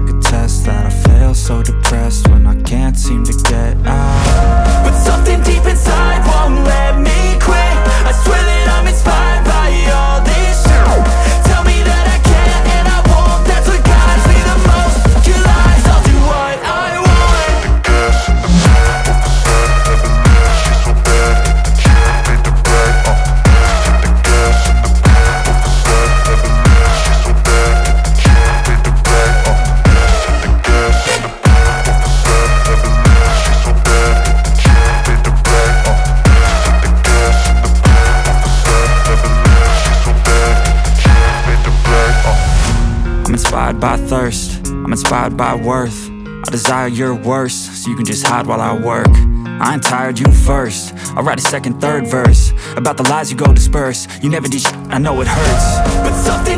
like a test that I fail, so depressed when I can't seem to get out. But something deep inside won't let me quit. I swear that I'm inspired by all this shit. Tell me that I can and I won't. That's what guides me the most. Your lies, I'll do what I want. I'm inspired by thirst, I'm inspired by worth. I desire your worst, so you can just hide while I work. I ain't tired, you first. I'll write a second, third verse about the lies you go disperse. You never did shit, I know it hurts. But something